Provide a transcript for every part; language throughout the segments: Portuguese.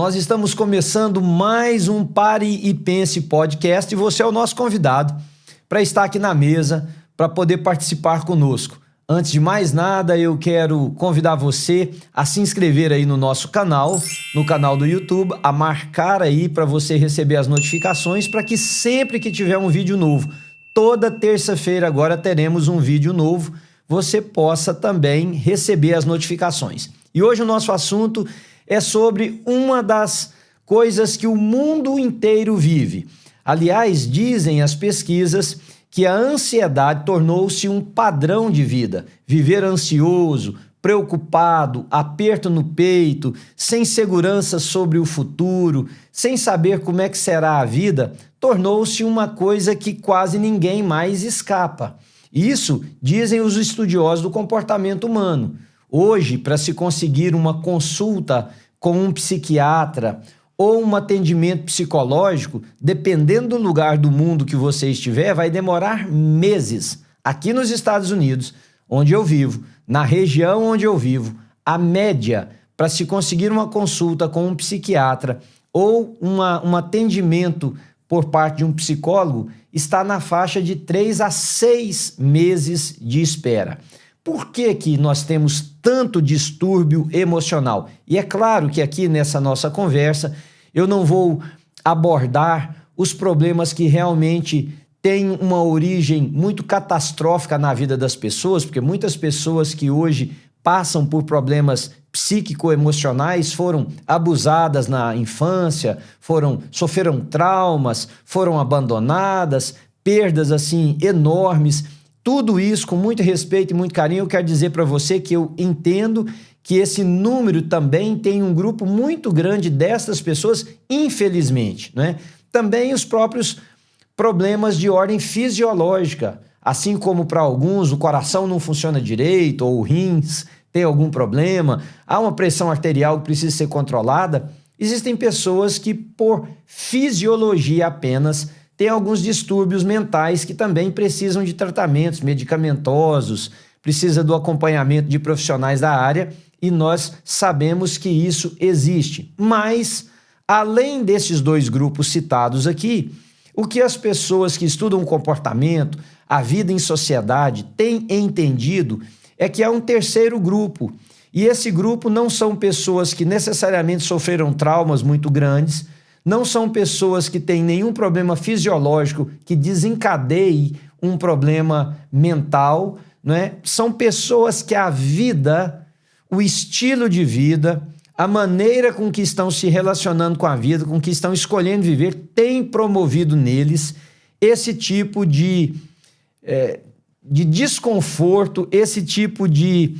Nós estamos começando mais um Pare e Pense podcast e você é o nosso convidado para estar aqui na mesa, para poder participar conosco. Antes de mais nada, eu quero convidar você a se inscrever aí no nosso canal, no canal do YouTube, a marcar aí para você receber as notificações para que sempre que tiver um vídeo novo, toda terça-feira agora teremos um vídeo novo, você possa também receber as notificações. E hoje o nosso assunto é sobre uma das coisas que o mundo inteiro vive. Aliás, dizem as pesquisas que a ansiedade tornou-se um padrão de vida. Viver ansioso, preocupado, aperto no peito, sem segurança sobre o futuro, sem saber como é que será a vida, tornou-se uma coisa que quase ninguém mais escapa. Isso dizem os estudiosos do comportamento humano. Hoje, para se conseguir uma consulta com um psiquiatra ou um atendimento psicológico, dependendo do lugar do mundo que você estiver, vai demorar meses. Aqui nos Estados Unidos, onde eu vivo, na região onde eu vivo, a média para se conseguir uma consulta com um psiquiatra ou um atendimento por parte de um psicólogo está na faixa de 3 a 6 meses de espera. Por que que nós temos tanto distúrbio emocional? E é claro que aqui nessa nossa conversa eu não vou abordar os problemas que realmente têm uma origem muito catastrófica na vida das pessoas, porque muitas pessoas que hoje passam por problemas psíquico-emocionais foram abusadas na infância, sofreram traumas, foram abandonadas, perdas assim enormes. Tudo isso, com muito respeito e muito carinho, eu quero dizer para você que eu entendo que esse número também tem um grupo muito grande dessas pessoas, infelizmente, né? Também os próprios problemas de ordem fisiológica, assim como para alguns o coração não funciona direito ou o rins tem algum problema, há uma pressão arterial que precisa ser controlada. Existem pessoas que, por fisiologia apenas, tem alguns distúrbios mentais que também precisam de tratamentos medicamentosos, precisa do acompanhamento de profissionais da área e nós sabemos que isso existe. Mas, além desses dois grupos citados aqui, o que as pessoas que estudam o comportamento, a vida em sociedade, têm entendido é que há um terceiro grupo. E esse grupo não são pessoas que necessariamente sofreram traumas muito grandes, não são pessoas que têm nenhum problema fisiológico que desencadeie um problema mental, não é? São pessoas que a vida, o estilo de vida, a maneira com que estão se relacionando com a vida, com que estão escolhendo viver, tem promovido neles esse tipo de desconforto, esse tipo de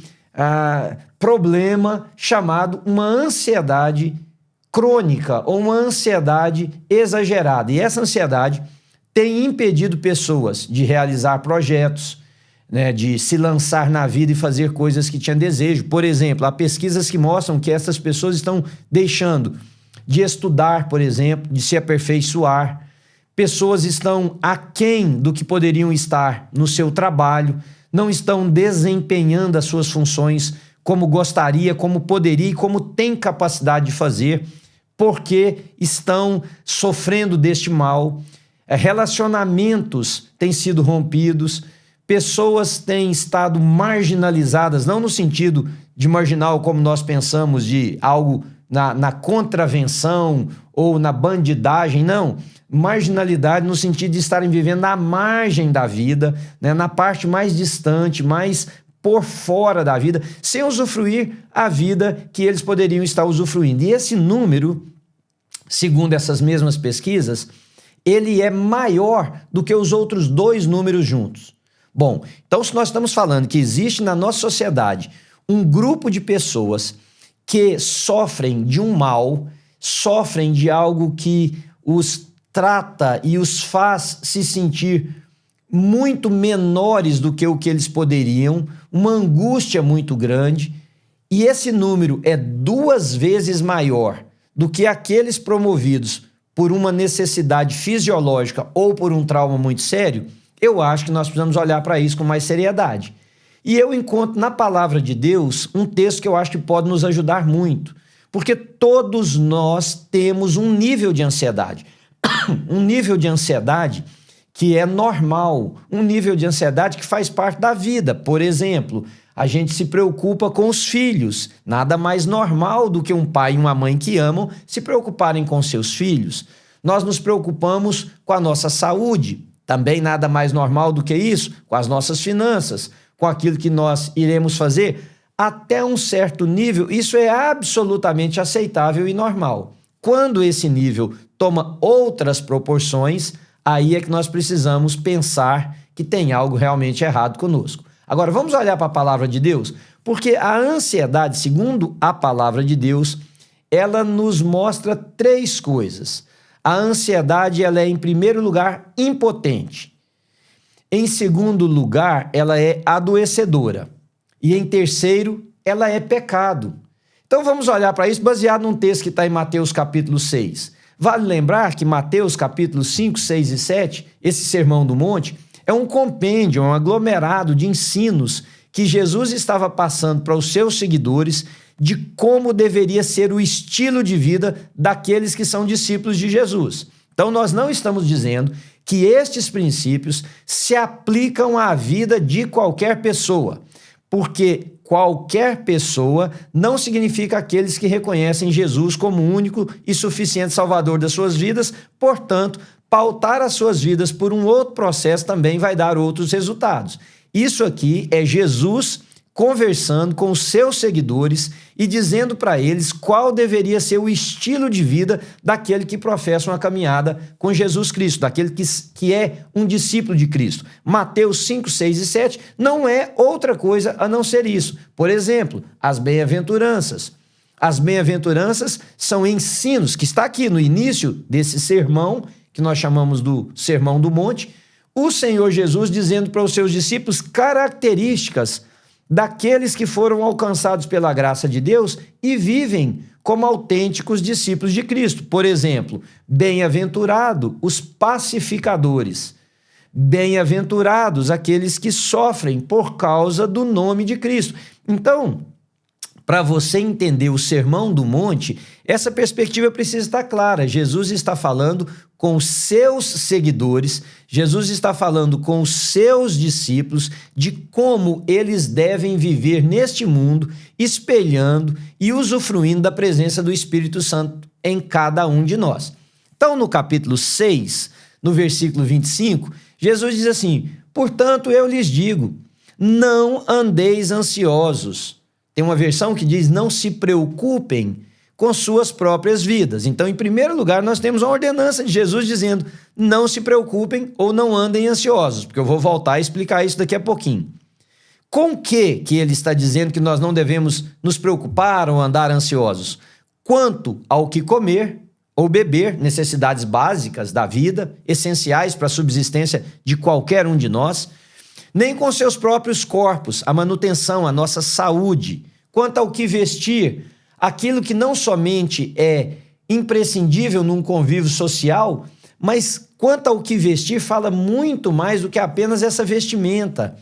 problema chamado uma ansiedade crônica ou uma ansiedade exagerada. E essa ansiedade tem impedido pessoas de realizar projetos, né, de se lançar na vida e fazer coisas que tinham desejo. Por exemplo, há pesquisas que mostram que essas pessoas estão deixando de estudar, por exemplo, de se aperfeiçoar. Pessoas estão aquém do que poderiam estar no seu trabalho, não estão desempenhando as suas funções como gostaria, como poderia e como tem capacidade de fazer, porque estão sofrendo deste mal. Relacionamentos têm sido rompidos, pessoas têm estado marginalizadas, não no sentido de marginal como nós pensamos, de algo na contravenção ou na bandidagem, não. Marginalidade no sentido de estarem vivendo à margem da vida, né, na parte mais distante, mais por fora da vida, sem usufruir a vida que eles poderiam estar usufruindo. E esse número, segundo essas mesmas pesquisas, ele é maior do que os outros dois números juntos. Bom, então se nós estamos falando que existe na nossa sociedade um grupo de pessoas que sofrem de um mal, sofrem de algo que os trata e os faz se sentir muito menores do que o que eles poderiam, uma angústia muito grande, e esse número é 2 vezes maior do que aqueles promovidos por uma necessidade fisiológica ou por um trauma muito sério, eu acho que nós precisamos olhar para isso com mais seriedade. E eu encontro na palavra de Deus um texto que eu acho que pode nos ajudar muito, Porque todos nós temos um nível de ansiedade. Um nível de ansiedade que é normal, um nível de ansiedade que faz parte da vida. Por exemplo, a gente se preocupa com os filhos. Nada mais normal do que um pai e uma mãe que amam se preocuparem com seus filhos. Nós nos preocupamos com a nossa saúde. Também nada mais normal do que isso, com as nossas finanças, com aquilo que nós iremos fazer. Até um certo nível, isso é absolutamente aceitável e normal. Quando esse nível toma outras proporções, aí é que nós precisamos pensar que tem algo realmente errado conosco. Agora, vamos olhar para a palavra de Deus? Porque a ansiedade, segundo a palavra de Deus, ela nos mostra três coisas. A ansiedade, ela é, em primeiro lugar, impotente. Em segundo lugar, ela é adoecedora. E em terceiro, ela é pecado. Então vamos olhar para isso baseado num texto que está em Mateus capítulo 6. Vale lembrar que Mateus capítulos 5, 6 e 7, esse Sermão do Monte, é um compêndio, um aglomerado de ensinos que Jesus estava passando para os seus seguidores de como deveria ser o estilo de vida daqueles que são discípulos de Jesus. Então nós não estamos dizendo que estes princípios se aplicam à vida de qualquer pessoa, porque qualquer pessoa não significa aqueles que reconhecem Jesus como único e suficiente Salvador das suas vidas. Portanto, pautar as suas vidas por um outro processo também vai dar outros resultados. Isso aqui é Jesus conversando com os seus seguidores e dizendo para eles qual deveria ser o estilo de vida daquele que professa uma caminhada com Jesus Cristo, daquele que é um discípulo de Cristo. Mateus 5, 6 e 7 não é outra coisa a não ser isso. Por exemplo, as bem-aventuranças. As bem-aventuranças são ensinos, que está aqui no início desse sermão, que nós chamamos do Sermão do Monte, o Senhor Jesus dizendo para os seus discípulos características daqueles que foram alcançados pela graça de Deus e vivem como autênticos discípulos de Cristo. Por exemplo, bem-aventurado os pacificadores, bem-aventurados aqueles que sofrem por causa do nome de Cristo. Então, para você entender o Sermão do Monte, essa perspectiva precisa estar clara. Jesus está falando com os seus seguidores, Jesus está falando com os seus discípulos de como eles devem viver neste mundo, espelhando e usufruindo da presença do Espírito Santo em cada um de nós. Então, no capítulo 6, no versículo 25, Jesus diz assim: portanto, eu lhes digo, não andeis ansiosos. Tem uma versão que diz, não se preocupem com suas próprias vidas. Então, em primeiro lugar, nós temos uma ordenança de Jesus dizendo, não se preocupem ou não andem ansiosos, porque eu vou voltar a explicar isso daqui a pouquinho. Com que ele está dizendo que nós não devemos nos preocupar ou andar ansiosos? Quanto ao que comer ou beber, necessidades básicas da vida, essenciais para a subsistência de qualquer um de nós, nem com seus próprios corpos, a manutenção, a nossa saúde. Quanto ao que vestir, aquilo que não somente é imprescindível num convívio social, mas quanto ao que vestir, fala muito mais do que apenas essa vestimenta.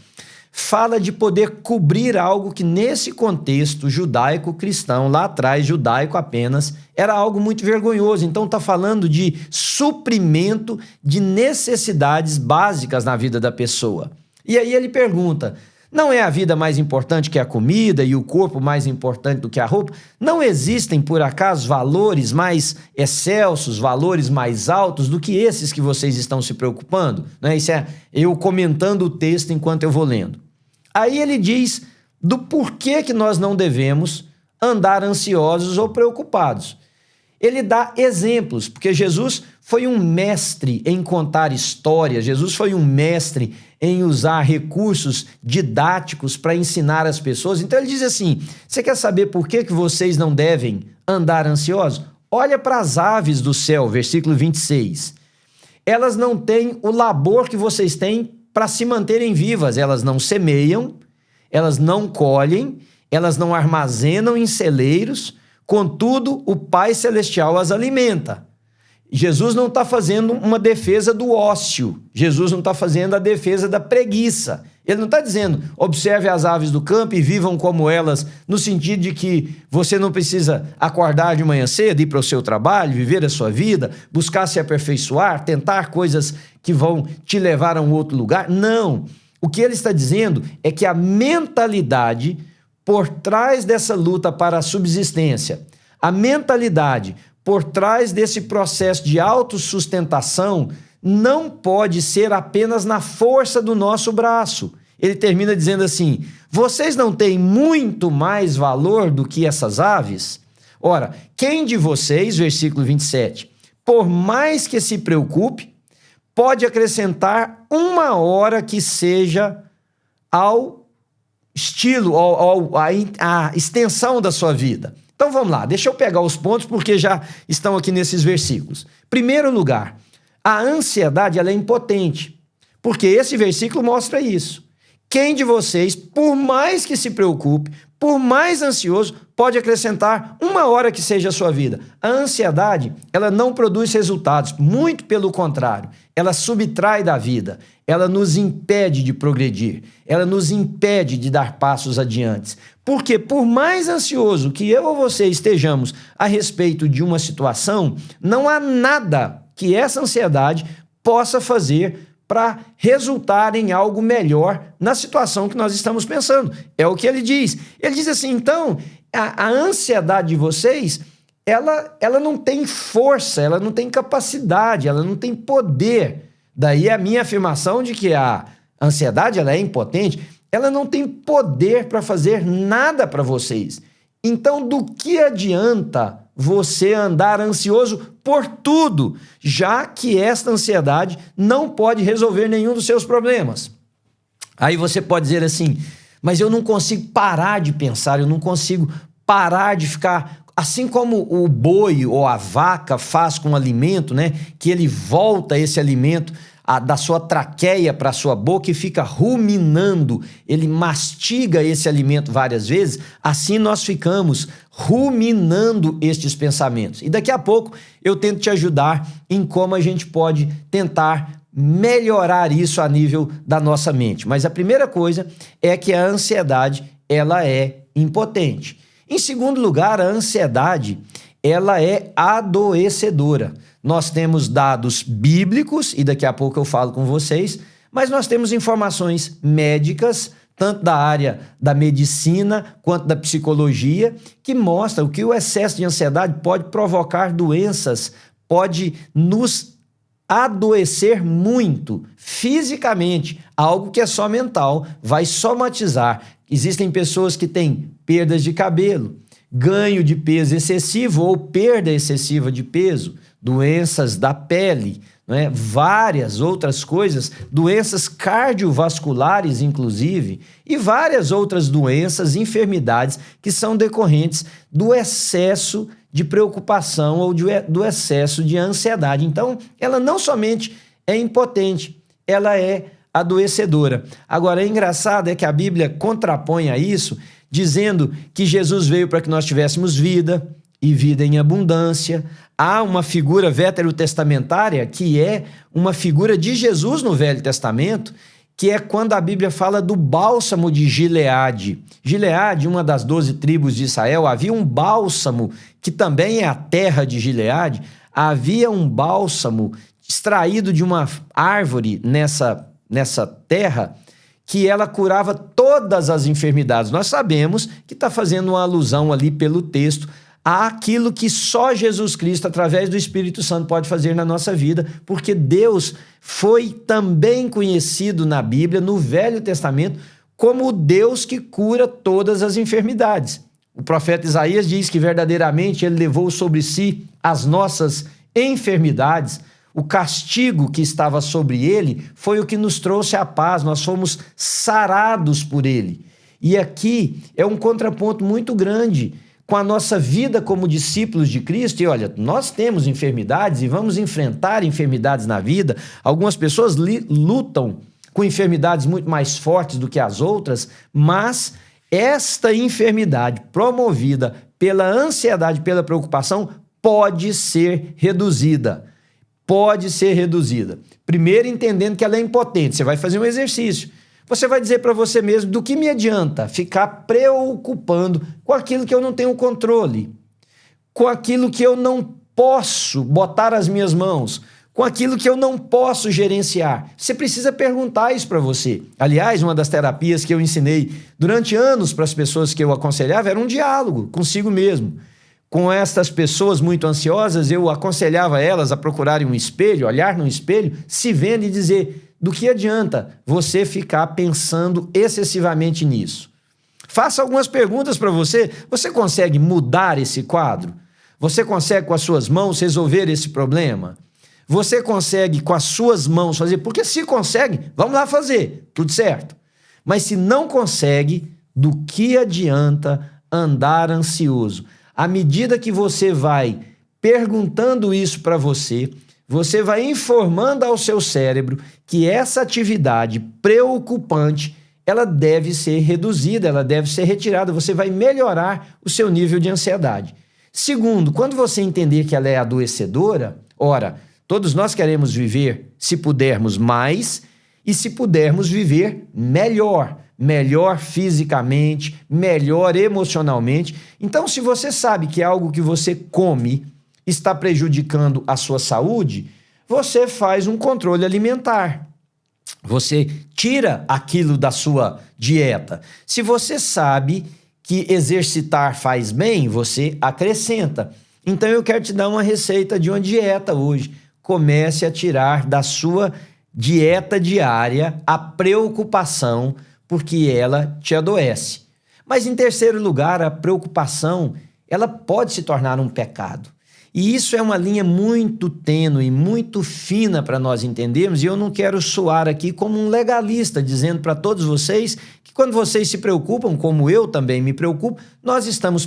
Fala de poder cobrir algo que nesse contexto judaico-cristão, lá atrás, judaico apenas, era algo muito vergonhoso. Então está falando de suprimento de necessidades básicas na vida da pessoa. E aí ele pergunta, não é a vida mais importante que a comida e o corpo mais importante do que a roupa? Não existem, por acaso, valores mais excelsos, valores mais altos do que esses que vocês estão se preocupando? Né? Isso é eu comentando o texto enquanto eu vou lendo. Aí ele diz do porquê que nós não devemos andar ansiosos ou preocupados. Ele dá exemplos, porque Jesus foi um mestre em contar histórias, Jesus foi um mestre em usar recursos didáticos para ensinar as pessoas. Então ele diz assim, você quer saber por que vocês não devem andar ansiosos? Olha para as aves do céu, versículo 26. Elas não têm o labor que vocês têm para se manterem vivas, elas não semeiam, elas não colhem, elas não armazenam em celeiros, contudo, o Pai Celestial as alimenta. Jesus não está fazendo uma defesa do ócio. Jesus não está fazendo a defesa da preguiça. Ele não está dizendo, observe as aves do campo e vivam como elas, no sentido de que você não precisa acordar de manhã cedo, ir para o seu trabalho, viver a sua vida, buscar se aperfeiçoar, tentar coisas que vão te levar a um outro lugar. Não. O que ele está dizendo é que a mentalidade por trás dessa luta para a subsistência, a mentalidade por trás desse processo de autossustentação não pode ser apenas na força do nosso braço. Ele termina dizendo assim: vocês não têm muito mais valor do que essas aves? Ora, quem de vocês, versículo 27, por mais que se preocupe, pode acrescentar uma hora que seja ao estilo, à extensão da sua vida? Então vamos lá, deixa eu pegar os pontos porque já estão aqui nesses versículos. Primeiro lugar, a ansiedade ela é impotente, porque esse versículo mostra isso. Quem de vocês, por mais que se preocupe, por mais ansioso, pode acrescentar uma hora que seja a sua vida? A ansiedade, ela não produz resultados, muito pelo contrário, ela subtrai da vida, ela nos impede de progredir, ela nos impede de dar passos adiante. Porque por mais ansioso que eu ou você estejamos a respeito de uma situação, não há nada que essa ansiedade possa fazer para resultar em algo melhor na situação que nós estamos pensando. É o que ele diz. Ele diz assim, então, a ansiedade de vocês, ela não tem força, ela não tem capacidade, ela não tem poder. Daí a minha afirmação de que a ansiedade ela é impotente, ela não tem poder para fazer nada para vocês. Então, do que adianta você andar ansioso por tudo, já que esta ansiedade não pode resolver nenhum dos seus problemas? Aí você pode dizer assim, mas eu não consigo parar de pensar, eu não consigo parar de ficar... Assim como o boi ou a vaca faz com o alimento, né? Que ele volta esse alimento da sua traqueia para a sua boca e fica ruminando, ele mastiga esse alimento várias vezes, assim nós ficamos ruminando estes pensamentos. E daqui a pouco eu tento te ajudar em como a gente pode tentar melhorar isso a nível da nossa mente. Mas a primeira coisa é que a ansiedade, ela é impotente. Em segundo lugar, a ansiedade, ela é adoecedora. Nós temos dados bíblicos, e daqui a pouco eu falo com vocês, mas nós temos informações médicas, tanto da área da medicina quanto da psicologia, que mostram que o excesso de ansiedade pode provocar doenças, pode nos adoecer muito fisicamente, algo que é só mental, vai somatizar. Existem pessoas que têm perdas de cabelo, ganho de peso excessivo ou perda excessiva de peso, doenças da pele, né? Várias outras coisas, doenças cardiovasculares inclusive, e várias outras doenças, enfermidades que são decorrentes do excesso de preocupação ou do excesso de ansiedade. Então, ela não somente é impotente, ela é adoecedora. Agora, é engraçado é que a Bíblia contrapõe a isso, dizendo que Jesus veio para que nós tivéssemos vida e vida em abundância. Há uma figura veterotestamentária que é uma figura de Jesus no Velho Testamento, que é quando a Bíblia fala do bálsamo de Gileade. Gileade, uma das 12 tribos de Israel, havia um bálsamo, que também é a terra de Gileade, havia um bálsamo extraído de uma árvore nessa terra, que ela curava todas as enfermidades. Nós sabemos que está fazendo uma alusão ali pelo texto àquilo que só Jesus Cristo, através do Espírito Santo, pode fazer na nossa vida, porque Deus foi também conhecido na Bíblia, no Velho Testamento, como o Deus que cura todas as enfermidades. O profeta Isaías diz que verdadeiramente ele levou sobre si as nossas enfermidades. O castigo que estava sobre ele foi o que nos trouxe a paz, nós fomos sarados por ele. E aqui é um contraponto muito grande com a nossa vida como discípulos de Cristo. E olha, nós temos enfermidades e vamos enfrentar enfermidades na vida. Algumas pessoas lutam com enfermidades muito mais fortes do que as outras, mas esta enfermidade promovida pela ansiedade, pela preocupação, pode ser reduzida. Pode ser reduzida. Primeiro, entendendo que ela é impotente. Você vai fazer um exercício. Você vai dizer para você mesmo: do que me adianta ficar preocupando com aquilo que eu não tenho controle, com aquilo que eu não posso botar as minhas mãos, com aquilo que eu não posso gerenciar? Você precisa perguntar isso para você. Aliás, uma das terapias que eu ensinei durante anos para as pessoas que eu aconselhava era um diálogo consigo mesmo. Com estas pessoas muito ansiosas, eu aconselhava elas a procurarem um espelho, olhar no espelho, se vendo e dizer: do que adianta você ficar pensando excessivamente nisso? Faça algumas perguntas para você. Você consegue mudar esse quadro? Você consegue com as suas mãos resolver esse problema? Você consegue com as suas mãos fazer? Porque se consegue, vamos lá fazer, tudo certo. Mas se não consegue, do que adianta andar ansioso? À medida que você vai perguntando isso para você, você vai informando ao seu cérebro que essa atividade preocupante, ela deve ser reduzida, ela deve ser retirada, você vai melhorar o seu nível de ansiedade. Segundo, quando você entender que ela é adoecedora, ora, todos nós queremos viver, se pudermos, mais, e se pudermos viver melhor. Melhor fisicamente, melhor emocionalmente. Então, se você sabe que algo que você come está prejudicando a sua saúde, você faz um controle alimentar. Você tira aquilo da sua dieta. Se você sabe que exercitar faz bem, você acrescenta. Então, eu quero te dar uma receita de uma dieta hoje. Comece a tirar da sua dieta diária a preocupação, porque ela te adoece. Mas, em terceiro lugar, a preocupação, ela pode se tornar um pecado. E isso é uma linha muito tênue, muito fina para nós entendermos, e eu não quero soar aqui como um legalista, dizendo para todos vocês que quando vocês se preocupam, como eu também me preocupo, nós estamos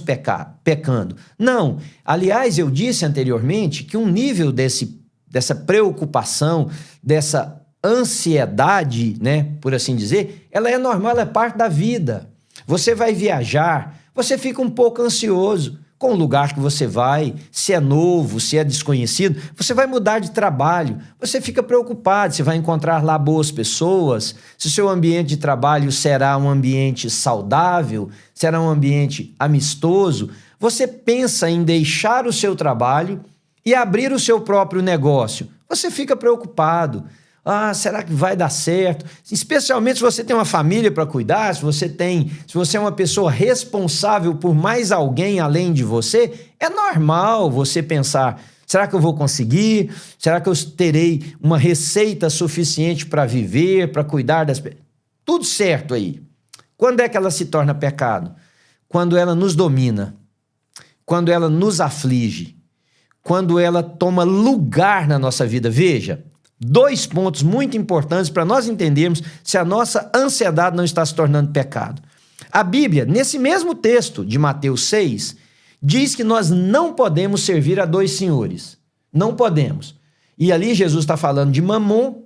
pecando. Não. Aliás, eu disse anteriormente que um nível dessa preocupação, dessa ansiedade, né, por assim dizer, ela é normal, ela é parte da vida. Você vai viajar, você fica um pouco ansioso com o lugar que você vai, se é novo, se é desconhecido, você vai mudar de trabalho, você fica preocupado se vai encontrar lá boas pessoas, se o seu ambiente de trabalho será um ambiente saudável, será um ambiente amistoso. Você pensa em deixar o seu trabalho e abrir o seu próprio negócio. Você fica preocupado. Ah, será que vai dar certo? Especialmente se você tem uma família para cuidar, se você é uma pessoa responsável por mais alguém além de você, é normal você pensar: será que eu vou conseguir? Será que eu terei uma receita suficiente para viver, para cuidar das pessoas? Tudo certo aí. Quando é que ela se torna pecado? Quando ela nos domina, quando ela nos aflige, quando ela toma lugar na nossa vida. Veja, 2 pontos muito importantes para nós entendermos se a nossa ansiedade não está se tornando pecado. A Bíblia, nesse mesmo texto de Mateus 6, diz que nós não podemos servir a 2 senhores. Não podemos. E ali Jesus está falando de Mamon,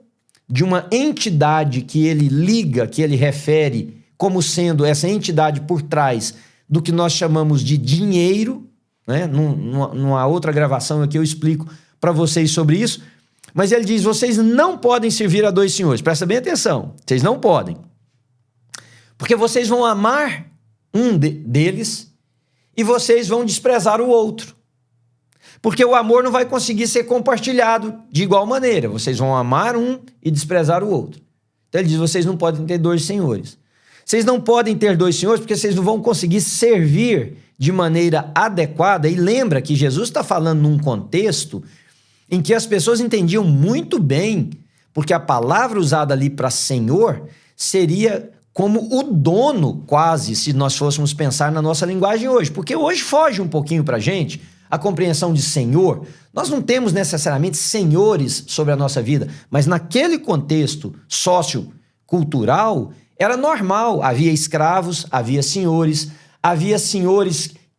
de uma entidade que ele liga, que ele refere como sendo essa entidade por trás do que nós chamamos de dinheiro, né? Numa outra gravação aqui eu explico para vocês sobre isso. Mas ele diz: vocês não podem servir a 2 senhores. Presta bem atenção, vocês não podem. Porque vocês vão amar um deles e vocês vão desprezar o outro. Porque o amor não vai conseguir ser compartilhado de igual maneira. Vocês vão amar um e desprezar o outro. Então ele diz: vocês não podem ter 2 senhores. Vocês não podem ter 2 senhores porque vocês não vão conseguir servir de maneira adequada. E lembra que Jesus está falando num contexto em que as pessoas entendiam muito bem, porque a palavra usada ali para senhor seria como o dono, quase, se nós fôssemos pensar na nossa linguagem hoje. Porque hoje foge um pouquinho para a gente a compreensão de senhor. Nós não temos necessariamente senhores sobre a nossa vida, mas naquele contexto sociocultural era normal. Havia escravos, havia senhores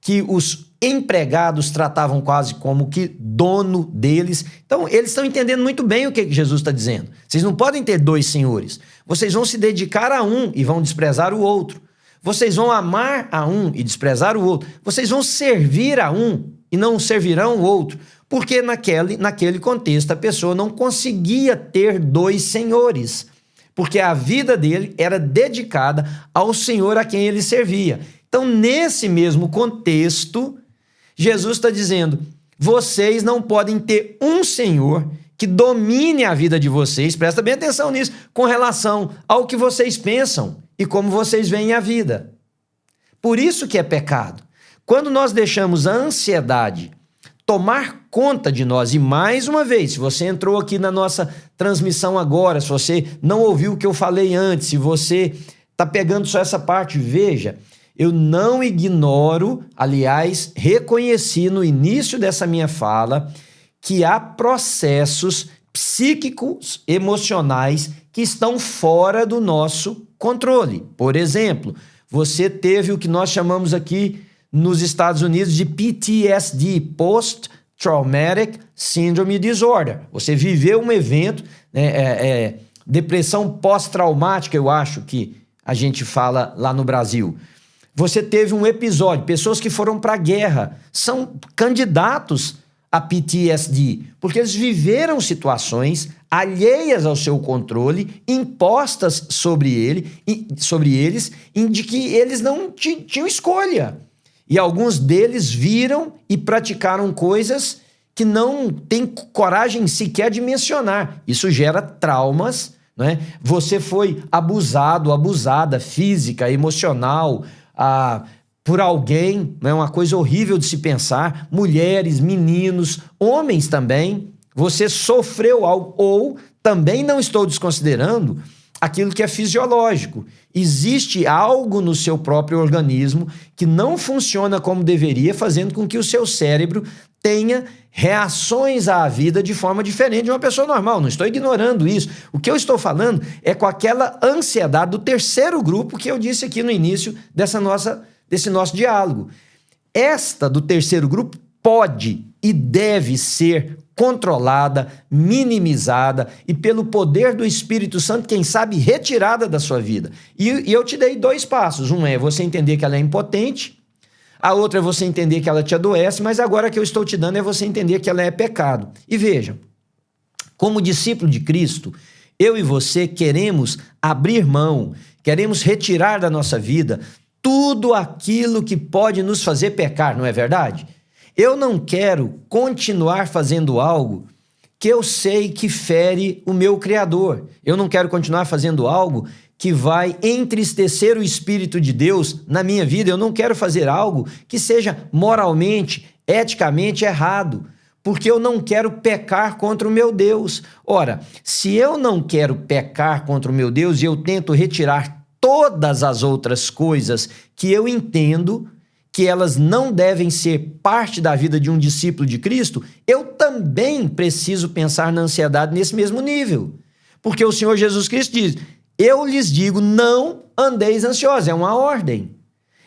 que os empregados tratavam quase como que dono deles. Então, eles estão entendendo muito bem o que Jesus está dizendo. Vocês não podem ter 2 senhores. Vocês vão se dedicar a um e vão desprezar o outro. Vocês vão amar a um e desprezar o outro. Vocês vão servir a um e não servirão o outro. Porque naquele contexto a pessoa não conseguia ter 2 senhores. porque a vida dele era dedicada ao Senhor a quem ele servia. Então, nesse mesmo contexto, Jesus está dizendo: vocês não podem ter um Senhor que domine a vida de vocês, presta bem atenção nisso, com relação ao que vocês pensam e como vocês veem a vida. Por isso que é pecado. Quando nós deixamos a ansiedade tomar conta de nós, e mais uma vez, se você entrou aqui na nossa transmissão agora, se você não ouviu o que eu falei antes, se você está pegando só essa parte, veja, eu não ignoro, aliás, reconheci no início dessa minha fala que há processos psíquicos, emocionais que estão fora do nosso controle. Por exemplo, você teve o que nós chamamos aqui nos Estados Unidos de PTSD, Post-Traumatic Syndrome Disorder. Você viveu um evento, depressão pós-traumática, eu acho que a gente fala lá no Brasil. Você teve um episódio, pessoas que foram para a guerra, são candidatos a PTSD, porque eles viveram situações alheias ao seu controle, impostas sobre eles, de que eles não tinham escolha. E alguns deles viram e praticaram coisas que não têm coragem sequer de mencionar. Isso gera traumas, né? Você foi abusado, abusada, física, emocional, por alguém, é uma coisa horrível de se pensar, mulheres, meninos, homens também, você sofreu algo, ou também não estou desconsiderando aquilo que é fisiológico. Existe algo no seu próprio organismo que não funciona como deveria, fazendo com que o seu cérebro tenha reações à vida de forma diferente de uma pessoa normal. Não estou ignorando isso. O que eu estou falando é com aquela ansiedade do terceiro grupo que eu disse aqui no início desse nosso diálogo. Esta do terceiro grupo pode e deve ser controlada, minimizada e pelo poder do Espírito Santo, quem sabe, retirada da sua vida. E eu te dei 2 passos. Um é você entender que ela é impotente, a outra é você entender que ela te adoece, mas agora que eu estou te dando é você entender que ela é pecado. E veja, como discípulo de Cristo, eu e você queremos abrir mão, queremos retirar da nossa vida tudo aquilo que pode nos fazer pecar, não é verdade? Eu não quero continuar fazendo algo que eu sei que fere o meu Criador. Eu não quero continuar fazendo algo que vai entristecer o Espírito de Deus na minha vida. Eu não quero fazer algo que seja moralmente, eticamente errado, porque eu não quero pecar contra o meu Deus. Ora, se eu não quero pecar contra o meu Deus e eu tento retirar todas as outras coisas que eu entendo que elas não devem ser parte da vida de um discípulo de Cristo, eu também preciso pensar na ansiedade nesse mesmo nível. Porque o Senhor Jesus Cristo diz: eu lhes digo, não andeis ansiosos. É uma ordem.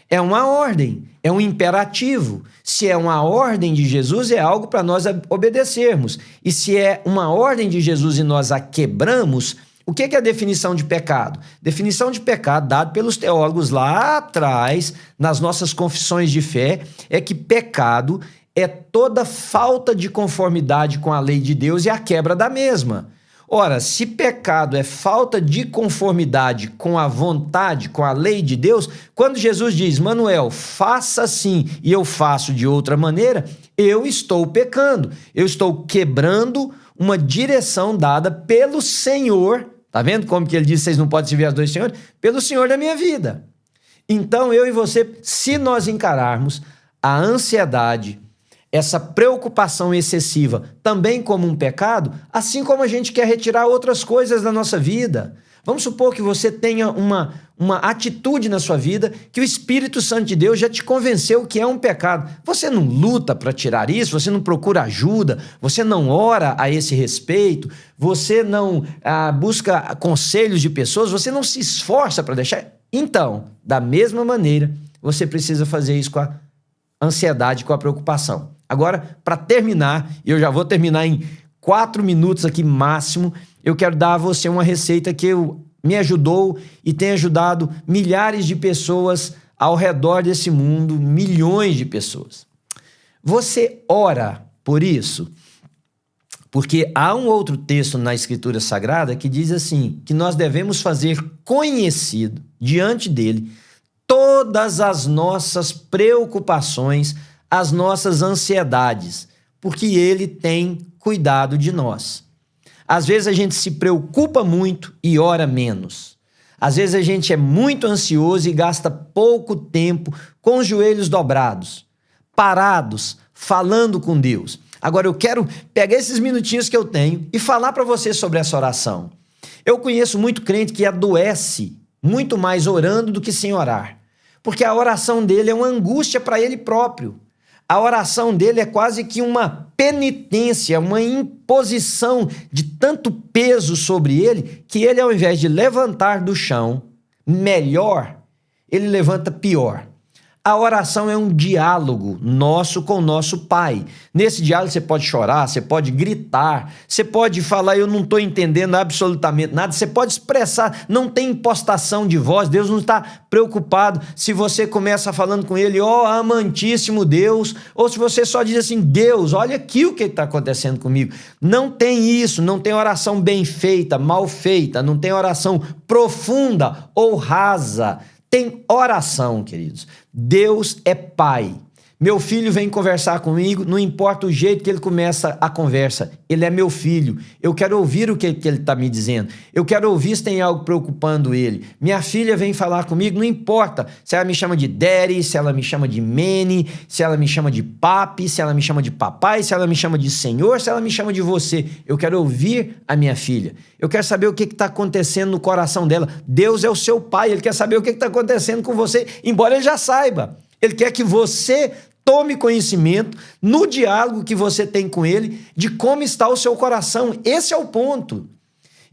É uma ordem. É um imperativo. Se é uma ordem de Jesus, é algo para nós obedecermos. E se é uma ordem de Jesus e nós a quebramos, o que é a definição de pecado? Definição de pecado, dada pelos teólogos lá atrás, nas nossas confissões de fé, é que pecado é toda falta de conformidade com a lei de Deus e a quebra da mesma. Ora, se pecado é falta de conformidade com a vontade, com a lei de Deus, quando Jesus diz, Manuel, faça assim e eu faço de outra maneira, eu estou pecando, eu estou quebrando uma direção dada pelo Senhor. Tá vendo como que ele diz, vocês não podem servir aos 2 senhores? Pelo Senhor da minha vida. Então, eu e você, se nós encararmos a ansiedade, essa preocupação excessiva também como um pecado, assim como a gente quer retirar outras coisas da nossa vida. Vamos supor que você tenha uma atitude na sua vida que o Espírito Santo de Deus já te convenceu que é um pecado. Você não luta para tirar isso, você não procura ajuda, você não ora a esse respeito, você não busca conselhos de pessoas, você não se esforça para deixar. Então, da mesma maneira, você precisa fazer isso com a ansiedade, com a preocupação. Agora, para terminar, e eu já vou terminar em 4 minutos aqui máximo, eu quero dar a você uma receita que me ajudou e tem ajudado milhares de pessoas ao redor desse mundo, milhões de pessoas. Você ora por isso? Porque há um outro texto na Escritura Sagrada que diz assim, que nós devemos fazer conhecido diante dele todas as nossas preocupações, as nossas ansiedades, porque ele tem cuidado de nós. Às vezes a gente se preocupa muito e ora menos. Às vezes a gente é muito ansioso e gasta pouco tempo com os joelhos dobrados, parados, falando com Deus. Agora eu quero pegar esses minutinhos que eu tenho e falar para você sobre essa oração. Eu conheço muito crente que adoece muito mais orando do que sem orar, porque a oração dele é uma angústia para ele próprio. A oração dele é quase que uma penitência, uma imposição de tanto peso sobre ele, que ele, ao invés de levantar do chão melhor, ele levanta pior. A oração é um diálogo nosso com o nosso Pai. Nesse diálogo você pode chorar, você pode gritar, você pode falar, eu não estou entendendo absolutamente nada, você pode expressar, não tem impostação de voz, Deus não está preocupado se você começa falando com ele, ó amantíssimo Deus, ou se você só diz assim, Deus, olha aqui o que está acontecendo comigo. Não tem isso, não tem oração bem feita, mal feita, não tem oração profunda ou rasa. Tem oração, queridos. Deus é Pai. Meu filho vem conversar comigo, não importa o jeito que ele começa a conversa, ele é meu filho. Eu quero ouvir o que ele está me dizendo. Eu quero ouvir se tem algo preocupando ele. Minha filha vem falar comigo, não importa se ela me chama de daddy, se ela me chama de Manny, se ela me chama de papi, se ela me chama de papai, se ela me chama de senhor, se ela me chama de você. Eu quero ouvir a minha filha. Eu quero saber o que está acontecendo no coração dela. Deus é o seu pai, ele quer saber o que está acontecendo com você, embora ele já saiba. Ele quer que você tome conhecimento no diálogo que você tem com ele de como está o seu coração. Esse é o ponto.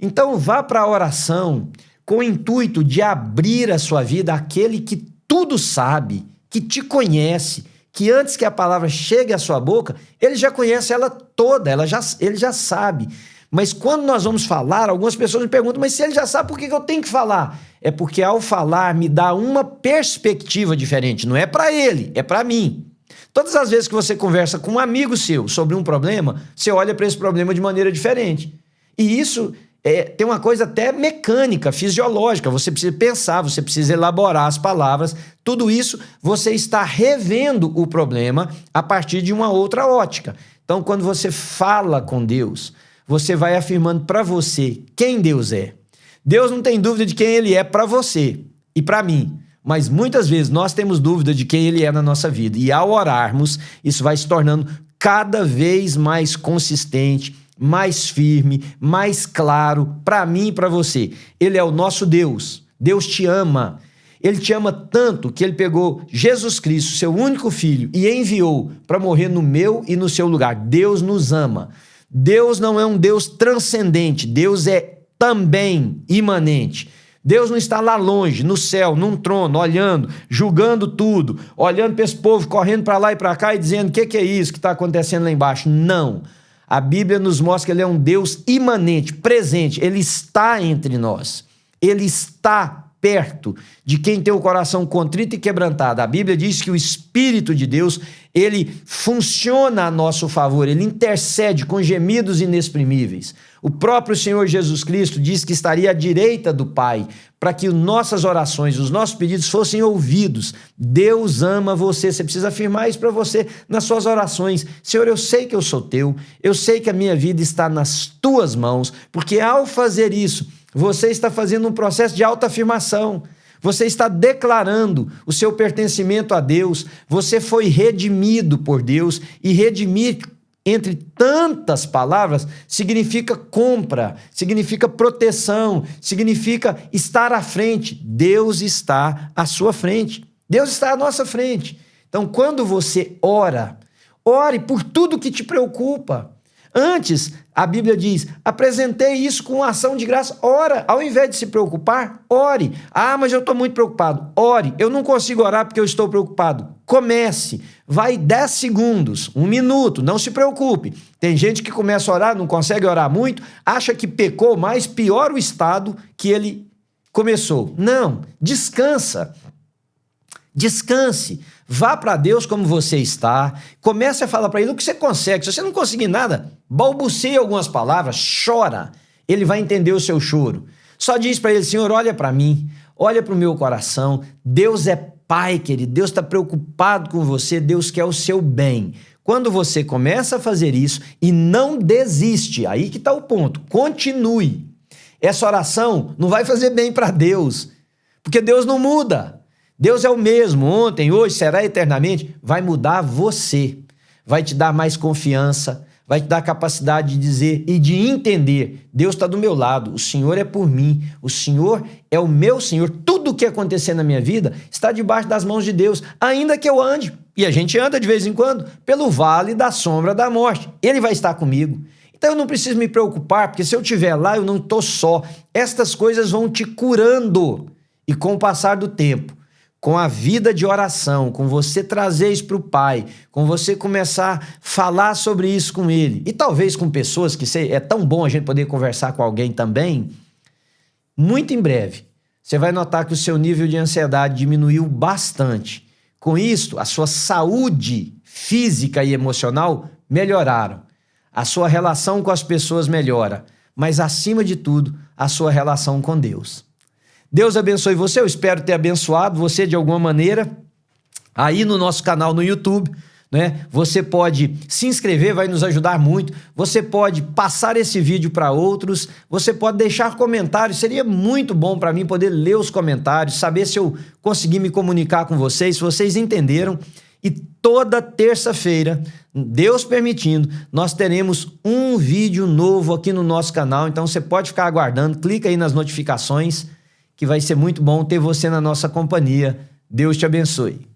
Então vá para a oração com o intuito de abrir a sua vida àquele que tudo sabe, que te conhece, que antes que a palavra chegue à sua boca, ele já conhece ela toda, ele já sabe. Mas quando nós vamos falar, algumas pessoas me perguntam, mas se ele já sabe, por que eu tenho que falar? É porque ao falar me dá uma perspectiva diferente. Não é para ele, é para mim. Todas as vezes que você conversa com um amigo seu sobre um problema, você olha para esse problema de maneira diferente. E isso tem uma coisa até mecânica, fisiológica. Você precisa pensar, você precisa elaborar as palavras. Tudo isso você está revendo o problema a partir de uma outra ótica. Então, quando você fala com Deus, você vai afirmando para você quem Deus é. Deus não tem dúvida de quem ele é para você e para mim. Mas muitas vezes nós temos dúvida de quem ele é na nossa vida. E ao orarmos, isso vai se tornando cada vez mais consistente, mais firme, mais claro para mim e para você. Ele é o nosso Deus. Deus te ama. Ele te ama tanto que ele pegou Jesus Cristo, seu único filho, e enviou para morrer no meu e no seu lugar. Deus nos ama. Deus não é um Deus transcendente. Deus é também imanente. Deus não está lá longe, no céu, num trono, olhando, julgando tudo, olhando para esse povo, correndo para lá e para cá e dizendo, o que é isso que está acontecendo lá embaixo? Não. A Bíblia nos mostra que ele é um Deus imanente, presente, ele está entre nós. Ele está perto de quem tem o coração contrito e quebrantado. A Bíblia diz que o Espírito de Deus, ele funciona a nosso favor, ele intercede com gemidos inexprimíveis. O próprio Senhor Jesus Cristo diz que estaria à direita do Pai para que nossas orações, os nossos pedidos fossem ouvidos. Deus ama você, você precisa afirmar isso para você nas suas orações. Senhor, eu sei que eu sou teu, eu sei que a minha vida está nas tuas mãos, porque ao fazer isso, você está fazendo um processo de autoafirmação. Você está declarando o seu pertencimento a Deus. Você foi redimido por Deus. E redimir, entre tantas palavras, significa compra, significa proteção, significa estar à frente. Deus está à sua frente. Deus está à nossa frente. Então, quando você ora, ore por tudo que te preocupa. Antes, a Bíblia diz, apresentei isso com ação de graça. Ora, ao invés de se preocupar, ore. Ah, mas eu estou muito preocupado. Ore. Eu não consigo orar porque eu estou preocupado. Comece. Vai 10 segundos, 1 minuto, não se preocupe. Tem gente que começa a orar, não consegue orar muito, acha que pecou mais, piora o estado que ele começou. Não, descansa. Descanse. Vá para Deus como você está, comece a falar para Ele o que você consegue. Se você não conseguir nada, balbuceie algumas palavras, chora. Ele vai entender o seu choro. Só diz para Ele, Senhor, olha para mim, olha para o meu coração. Deus é Pai, querido, Deus está preocupado com você, Deus quer o seu bem. Quando você começa a fazer isso e não desiste, aí que está o ponto, continue. Essa oração não vai fazer bem para Deus, porque Deus não muda. Deus é o mesmo, ontem, hoje, será eternamente. Vai mudar você, vai te dar mais confiança, vai te dar a capacidade de dizer e de entender. Deus está do meu lado, o Senhor é por mim, o Senhor é o meu Senhor. Tudo o que acontecer na minha vida está debaixo das mãos de Deus, ainda que eu ande, e a gente anda de vez em quando, pelo vale da sombra da morte. Ele vai estar comigo. Então eu não preciso me preocupar, porque se eu estiver lá, eu não estou só. Estas coisas vão te curando. E com o passar do tempo, com a vida de oração, com você trazer isso para o Pai, com você começar a falar sobre isso com Ele, e talvez com pessoas que é tão bom a gente poder conversar com alguém também, muito em breve, você vai notar que o seu nível de ansiedade diminuiu bastante. Com isso, a sua saúde física e emocional melhoraram. A sua relação com as pessoas melhora, mas acima de tudo, a sua relação com Deus. Deus abençoe você, eu espero ter abençoado você de alguma maneira aí no nosso canal no YouTube, né? Você pode se inscrever, vai nos ajudar muito, você pode passar esse vídeo para outros, você pode deixar comentários, seria muito bom para mim poder ler os comentários, saber se eu consegui me comunicar com vocês, se vocês entenderam. E toda terça-feira, Deus permitindo, nós teremos um vídeo novo aqui no nosso canal, então você pode ficar aguardando, clica aí nas notificações, que vai ser muito bom ter você na nossa companhia. Deus te abençoe.